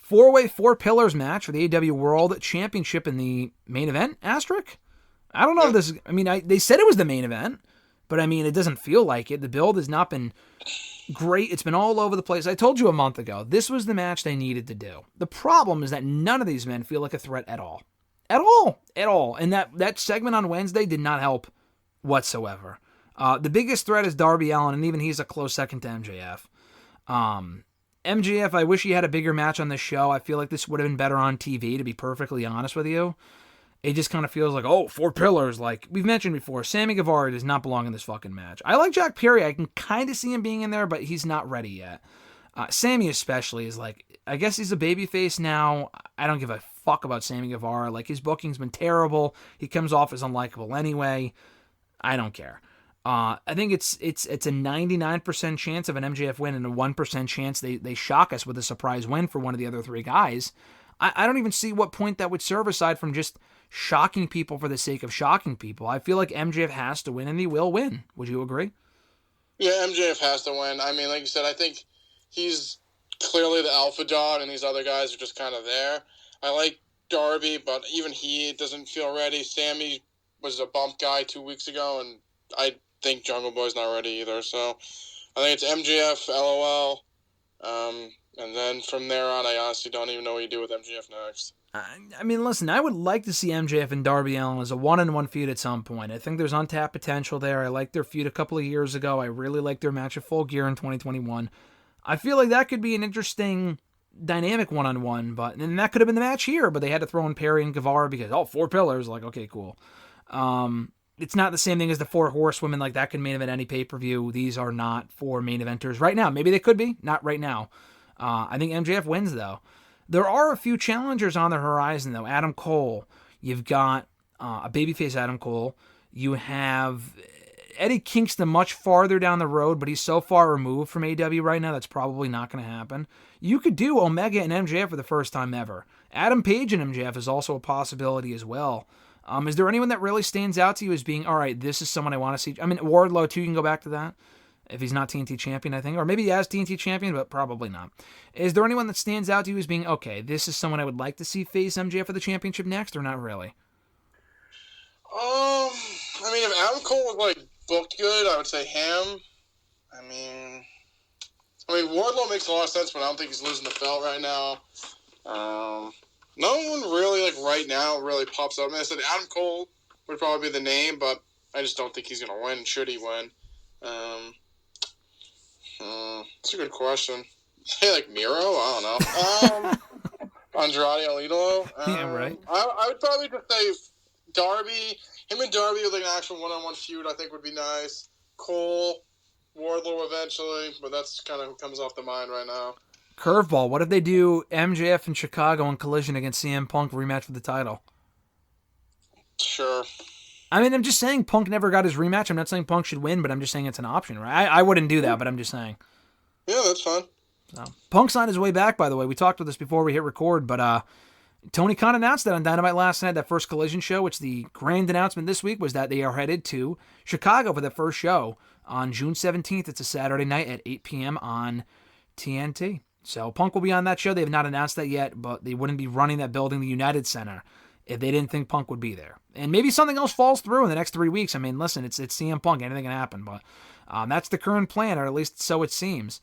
4-way, 4 pillars match for the AEW World Championship in the main event, asterisk? I don't know if this is, they said it was the main event, but it doesn't feel like it. The build has not been great. It's been all over the place. I told you a month ago, this was the match they needed to do. The problem is that none of these men feel like a threat at all. At all. And that segment on Wednesday did not help whatsoever. The biggest threat is Darby Allin, and even he's a close second to MJF. MJF, I wish he had a bigger match on this show. I feel like this would have been better on TV, to be perfectly honest with you. It just kind of feels like, 4 pillars. Like we've mentioned before, Sammy Guevara does not belong in this fucking match. I like Jack Perry. I can kind of see him being in there, but he's not ready yet. Sammy especially is like, I guess he's a babyface now. I don't give a fuck about Sammy Guevara. Like, his booking's been terrible. He comes off as unlikable anyway. I don't care. I think it's a 99% chance of an MJF win and a 1% chance they shock us with a surprise win for one of the other 3 guys. I don't even see what point that would serve aside from just shocking people for the sake of shocking people. I feel like MJF has to win, and he will win. Would you agree? Yeah, MJF has to win. Like you said, I think he's clearly the alpha dog, and these other guys are just kind of there. I like Darby, but even he doesn't feel ready. Sammy was a bump guy 2 weeks ago, and I think Jungle Boy's not ready either. So I think it's MJF, LOL. And then from there on, I honestly don't even know what you do with MJF next. Listen, I would like to see MJF and Darby Allin as a one-on-one feud at some point. I think there's untapped potential there. I liked their feud a couple of years ago. I really liked their match at Full Gear in 2021. I feel like that could be an interesting dynamic one-on-one, and that could have been the match here, but they had to throw in Perry and Guevara because, 4 pillars, like, okay, cool. It's not the same thing as the 4 horsewomen, like that could main event any pay-per-view. These are not 4 main eventers right now. Maybe they could be, not right now. I think MJF wins, though. There are a few challengers on the horizon, though. Adam Cole. You've got a babyface Adam Cole. You have Eddie Kingston much farther down the road, but he's so far removed from AEW right now, that's probably not going to happen. You could do Omega and MJF for the first time ever. Adam Page and MJF is also a possibility as well. Is there anyone that really stands out to you as being, all right, this is someone I want to see? Wardlow, too, you can go back to that. If he's not TNT champion, I think. Or maybe he has TNT champion, but probably not. Is there anyone that stands out to you as being, okay, this is someone I would like to see face MJF for the championship next, or not really? If Adam Cole was, booked good, I would say him. Wardlow makes a lot of sense, but I don't think he's losing the belt right now. No one really, right now, really pops up. I said Adam Cole would probably be the name, but I just don't think he's going to win, should he win. That's a good question. Say Miro? I don't know. Andrade Alidolo? Yeah, right. I would probably just say Darby. Him and Darby with an actual one-on-one feud I think would be nice. Cole, Wardlow eventually, but that's kind of who comes off the mind right now. Curveball. What if they do MJF in Chicago in Collision against CM Punk rematch for the title? Sure. I'm just saying Punk never got his rematch. I'm not saying Punk should win, but I'm just saying it's an option, right? I wouldn't do that, but I'm just saying. Yeah, that's fine. So, Punk's on his way back, by the way. We talked about this before we hit record, but Tony Khan announced that on Dynamite last night, that first Collision show, which the grand announcement this week was that they are headed to Chicago for the first show on June 17th. It's a Saturday night at 8 p.m. on TNT. So Punk will be on that show. They have not announced that yet, but they wouldn't be running that building, the United Center, if they didn't think Punk would be there. And maybe something else falls through in the next 3 weeks. Listen, it's CM Punk. Anything can happen, but that's the current plan, or at least so it seems.